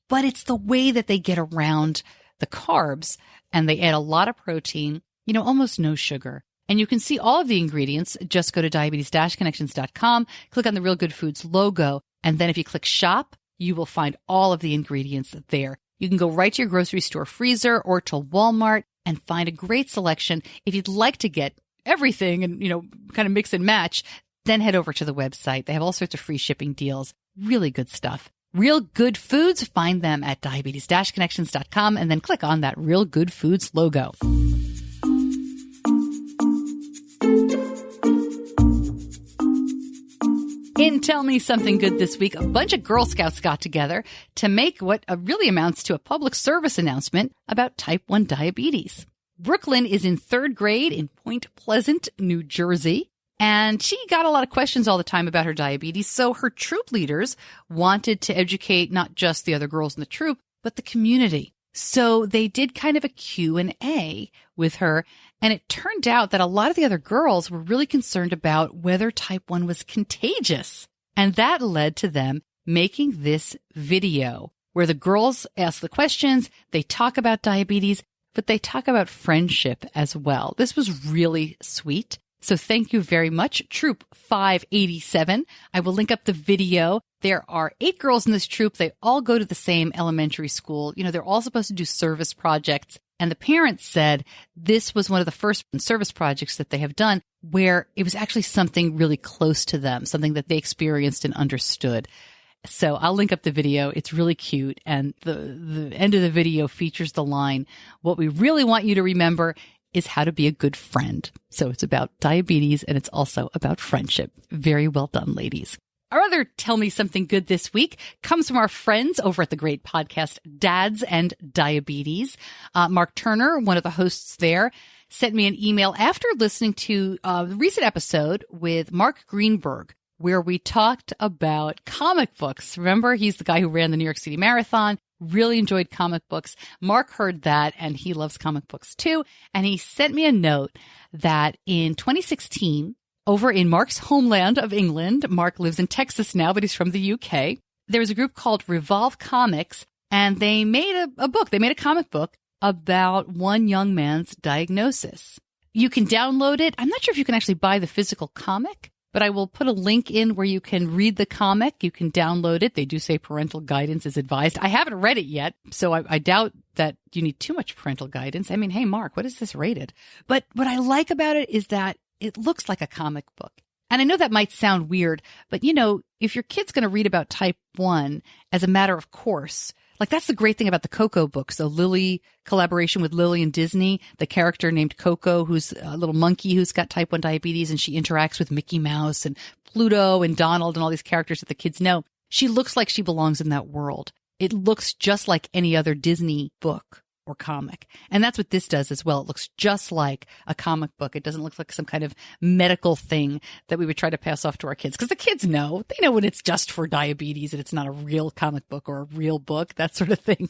But it's the way that they get around the carbs, and they add a lot of protein, you know, almost no sugar. And you can see all of the ingredients. Just go to diabetes-connections.com, click on the Real Good Foods logo, and then if you click shop, you will find all of the ingredients there. You can go right to your grocery store freezer or to Walmart and find a great selection. If you'd like to get everything and, you know, kind of mix and match, then head over to the website. They have all sorts of free shipping deals. Really good stuff. Real Good Foods, find them at diabetes-connections.com and then click on that Real Good Foods logo. In Tell Me Something Good this week, a bunch of Girl Scouts got together to make what really amounts to a public service announcement about type 1 diabetes. Brooklyn is in 3rd grade in Point Pleasant, New Jersey, and she got a lot of questions all the time about her diabetes, so her troop leaders wanted to educate not just the other girls in the troop, but the community. So they did kind of a Q&A with her, and it turned out that a lot of the other girls were really concerned about whether type 1 was contagious. And that led to them making this video where the girls ask the questions, they talk about diabetes, but they talk about friendship as well. This was really sweet. So thank you very much, Troop 587. I will link up the video. There are 8 girls in this troop. They all go to the same elementary school. You know, they're all supposed to do service projects. And the parents said this was one of the first service projects that they have done where it was actually something really close to them, something that they experienced and understood. So I'll link up the video. It's really cute. And the end of the video features the line, "What we really want you to remember is how to be a good friend." So it's about diabetes and it's also about friendship. Very well done, ladies. Our other Tell Me Something Good this week comes from our friends over at the great podcast Dads and Diabetes. Mark Turner, one of the hosts there, sent me an email after listening to the recent episode with Mark Greenberg, where we talked about comic books. Remember, he's the guy who ran the New York City Marathon. Really enjoyed comic books. Mark heard that, and he loves comic books too. And he sent me a note that in 2016, over in Mark's homeland of England, Mark lives in Texas now, but he's from the UK, there was a group called Revolve Comics, and they made a book. They made a comic book about one young man's diagnosis. You can download it. I'm not sure if you can actually buy the physical comic, but I will put a link in where you can read the comic. You can download it. They do say parental guidance is advised. I haven't read it yet, so I doubt that you need too much parental guidance. I mean, hey, Mark, what is this rated? But what I like about it is that it looks like a comic book. And I know that might sound weird, but you know, if your kid's going to read about type 1 as a matter of course, like that's the great thing about the Coco books. The Lily collaboration with Lily and Disney, the character named Coco, who's a little monkey who's got type 1 diabetes, and she interacts with Mickey Mouse and Pluto and Donald and all these characters that the kids know. She looks like she belongs in that world. It looks just like any other Disney book or comic. And that's what this does as well. It looks just like a comic book. It doesn't look like some kind of medical thing that we would try to pass off to our kids. Because the kids know. They know when it's just for diabetes and it's not a real comic book or a real book, that sort of thing.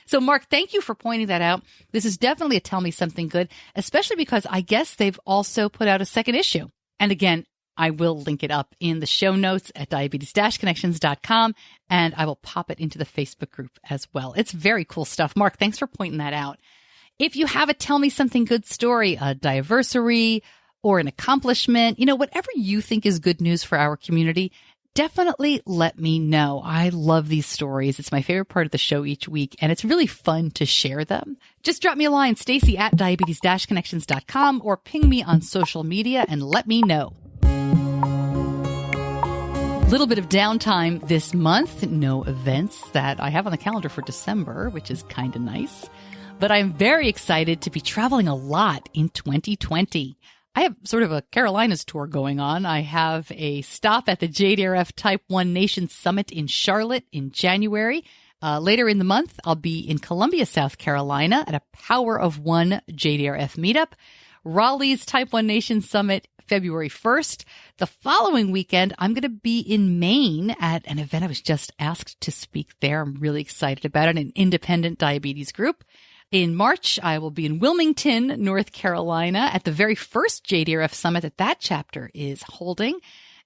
So, Mark, thank you for pointing that out. This is definitely a Tell Me Something Good, especially because I guess they've also put out a second issue. And again, I will link it up in the show notes at diabetes-connections.com, and I will pop it into the Facebook group as well. It's very cool stuff. Mark, thanks for pointing that out. If you have a Tell Me Something Good story, a diversary, or an accomplishment, you know, whatever you think is good news for our community, definitely let me know. I love these stories. It's my favorite part of the show each week, and it's really fun to share them. Just drop me a line, Stacey at diabetes-connections.com, or ping me on social media and let me know. Little bit of downtime this month. No events that I have on the calendar for December, which is kind of nice. But I'm very excited to be traveling a lot in 2020. I have sort of a Carolinas tour going on. I have a stop at the JDRF Type 1 Nation Summit in Charlotte in January. Later in the month, I'll be in Columbia, South Carolina at a Power of One JDRF meetup. Raleigh's Type 1 Nation Summit, February 1st. The following weekend, I'm going to be in Maine at an event I was just asked to speak there. I'm really excited about it, an independent diabetes group. In March, I will be in Wilmington, North Carolina at the very first JDRF Summit that chapter is holding.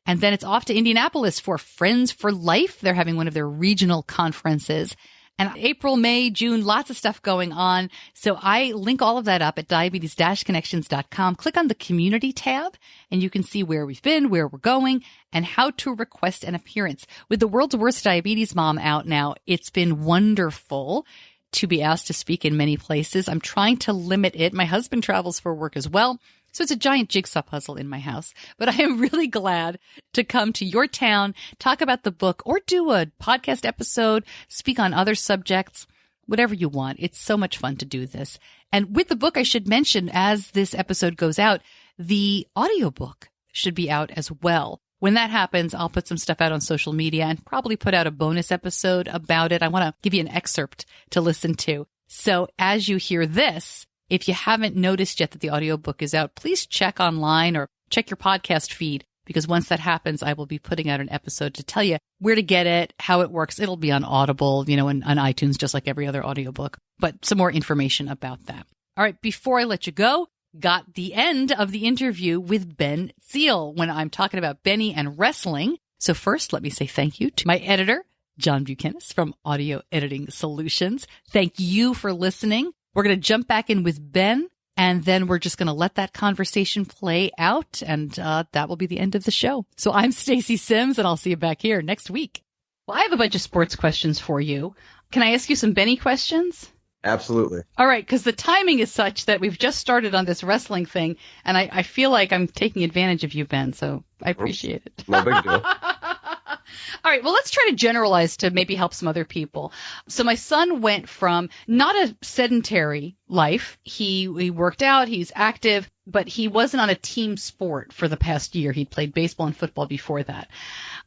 And then it's off to Indianapolis for Friends for Life. They're having one of their regional conferences. And April, May, June, lots of stuff going on. So I link all of that up at diabetes-connections.com. Click on the community tab and you can see where we've been, where we're going, and how to request an appearance. With the World's Worst Diabetes Mom out now, it's been wonderful to be asked to speak in many places. I'm trying to limit it. My husband travels for work as well. So it's a giant jigsaw puzzle in my house, but I am really glad to come to your town, talk about the book, or do a podcast episode, speak on other subjects, whatever you want. It's so much fun to do this. And with the book, I should mention, as this episode goes out, the audiobook should be out as well. When that happens, I'll put some stuff out on social media and probably put out a bonus episode about it. I want to give you an excerpt to listen to. So as you hear this, if you haven't noticed yet that the audiobook is out, please check online or check your podcast feed, because once that happens, I will be putting out an episode to tell you where to get it, how it works. It'll be on Audible, and on iTunes, just like every other audiobook, but some more information about that. All right, before I let you go, got the end of the interview with Ben Tzeel when I'm talking about Benny and wrestling. So first, let me say thank you to my editor, John Buchanan from Audio Editing Solutions. Thank you for listening. We're going to jump back in with Ben, and then we're just going to let that conversation play out, and that will be the end of the show. So I'm Stacey Sims, and I'll see you back here next week. Well, I have a bunch of sports questions for you. Can I ask you some Benny questions? Absolutely. All right, because the timing is such that we've just started on this wrestling thing, and I feel like I'm taking advantage of you, Ben, so I appreciate it. No big deal. All right, well, let's try to generalize to maybe help some other people. So my son went from not a sedentary life. He worked out, he's active, but he wasn't on a team sport for the past year. He'd played baseball and football before that.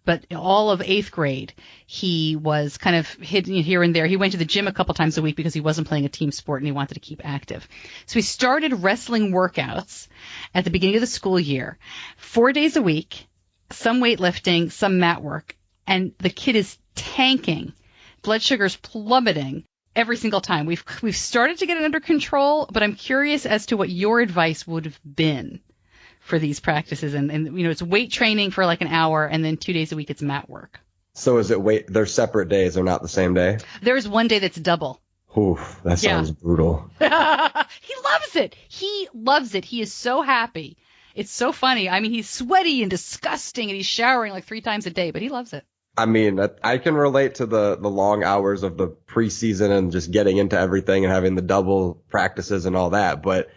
But all of 8th grade, he was kind of hidden here and there. He went to the gym a couple times a week because he wasn't playing a team sport and he wanted to keep active. So he started wrestling workouts at the beginning of the school year, 4 days a week, some weightlifting, some mat work. And the kid is tanking. Blood sugar's plummeting every single time. We've started to get it under control, but I'm curious as to what your advice would have been for these practices. And you know, it's weight training for like an hour, and then 2 days a week it's mat work. So is it they're separate days, they're not the same day? There's one day that's double. Oof, that sounds brutal. He loves it. He loves it. He is so happy. It's so funny. I mean, he's sweaty and disgusting, and he's showering like 3 times a day, but he loves it. I mean, I can relate to the long hours of the preseason and just getting into everything and having the double practices and all that, but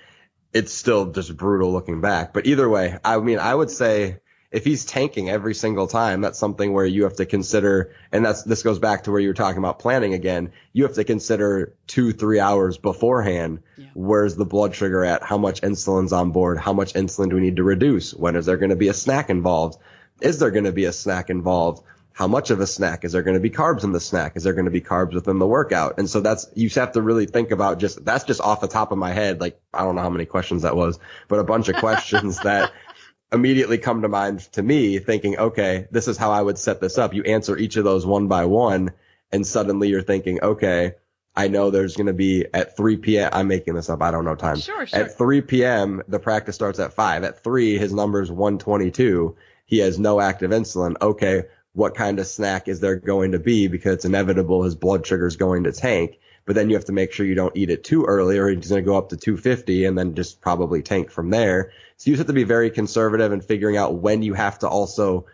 it's still just brutal looking back. But either way, I mean, I would say if he's tanking every single time, that's something where you have to consider, and this goes back to where you were talking about planning again. You have to consider 2-3 hours beforehand. Yeah. Where's the blood sugar at? How much insulin's on board? How much insulin do we need to reduce? When is there going to be a snack involved? Is there going to be a snack involved? How much of a snack? Is there going to be carbs in the snack? Is there going to be carbs within the workout? And so you have to really think about that's just off the top of my head. Like, I don't know how many questions that was, but a bunch of questions that immediately come to mind to me thinking, okay, this is how I would set this up. You answer each of those one by one, and suddenly you're thinking, okay, I know there's going to be at 3 p.m. I'm making this up. I don't know time. Sure. At 3 p.m., the practice starts at 5. At 3, his number's 122. He has no active insulin. Okay, what kind of snack is there going to be? Because it's inevitable his blood sugar is going to tank. But then you have to make sure you don't eat it too early, or he's going to go up to 250 and then just probably tank from there. So you have to be very conservative in figuring out when you have to also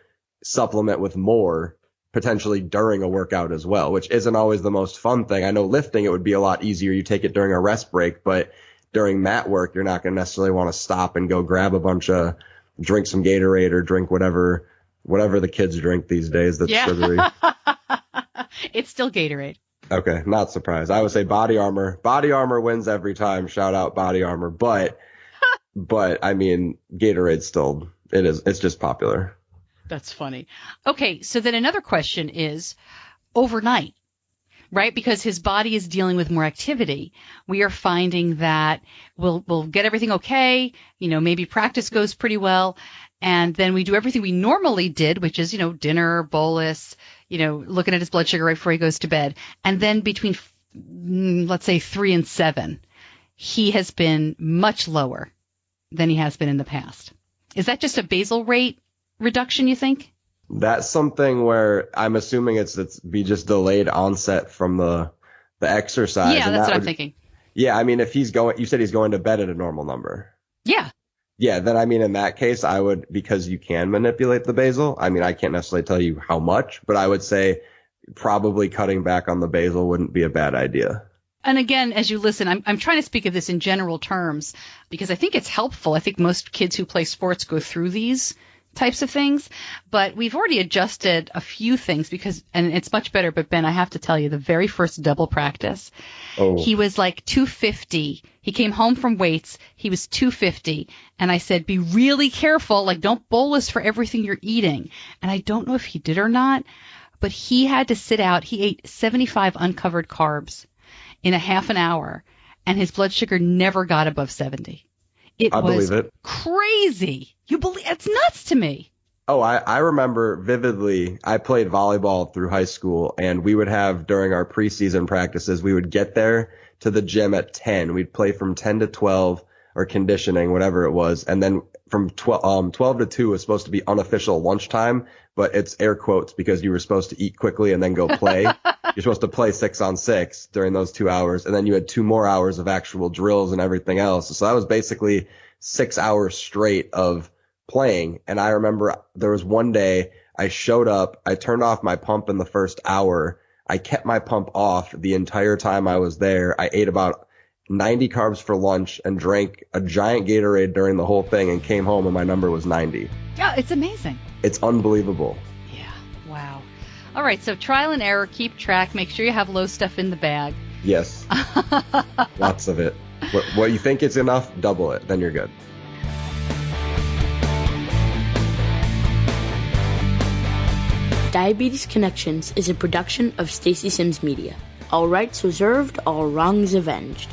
supplement with more, potentially during a workout as well, which isn't always the most fun thing. I know lifting, it would be a lot easier. You take it during a rest break, but during mat work, you're not going to necessarily want to stop and go grab drink some Gatorade or drink whatever the kids drink these days that's sugary. It's still Gatorade. Okay, not surprised. I would say Body Armor. Body Armor wins every time. Shout out Body Armor. But I mean, Gatorade still, it's just popular. That's funny. Okay, so then another question is overnight, right? Because his body is dealing with more activity. We are finding that we'll get everything okay. You know, maybe practice goes pretty well. And then we do everything we normally did, which is, dinner, bolus, looking at his blood sugar right before he goes to bed. And then between, let's say 3 and 7, he has been much lower than he has been in the past. Is that just a basal rate reduction, you think? That's something where I'm assuming it's be just delayed onset from the exercise. Yeah, that's what I'm thinking. Yeah, I mean, if you said he's going to bed at a normal number. Yeah. Yeah, then I mean, in that case, I would, because you can manipulate the basal. I mean, I can't necessarily tell you how much, but I would say probably cutting back on the basal wouldn't be a bad idea. And again, as you listen, I'm trying to speak of this in general terms because I think it's helpful. I think most kids who play sports go through these types of things, but we've already adjusted a few things and it's much better. But Ben, I have to tell you, the very first double practice, he was like 250. He came home from weights. He was 250. And I said, be really careful. Like, don't bolus for everything you're eating. And I don't know if he did or not, but he had to sit out. He ate 75 uncovered carbs in a half an hour, and his blood sugar never got above 70. I believe it. Crazy. It's nuts to me. Oh, I remember vividly, I played volleyball through high school, and we would have, during our preseason practices, we would get there to the gym at 10. We'd play from 10 to 12, or conditioning, whatever it was, and then from 12 to 2 was supposed to be unofficial lunchtime, but it's air quotes because you were supposed to eat quickly and then go play. You're supposed to play 6-on-6 during those 2 hours. And then you had 2 more hours of actual drills and everything else. So that was basically 6 hours straight of playing. And I remember there was one day I showed up, I turned off my pump in the first hour. I kept my pump off the entire time I was there. I ate about 90 carbs for lunch and drank a giant Gatorade during the whole thing and came home and my number was 90. Yeah, it's amazing. It's unbelievable. Yeah, wow. All right, so trial and error, keep track, make sure you have low stuff in the bag. Yes. Lots of it. What you think is enough, double it, then you're good. Diabetes Connections is a production of Stacey Sims Media. All rights reserved, all wrongs avenged.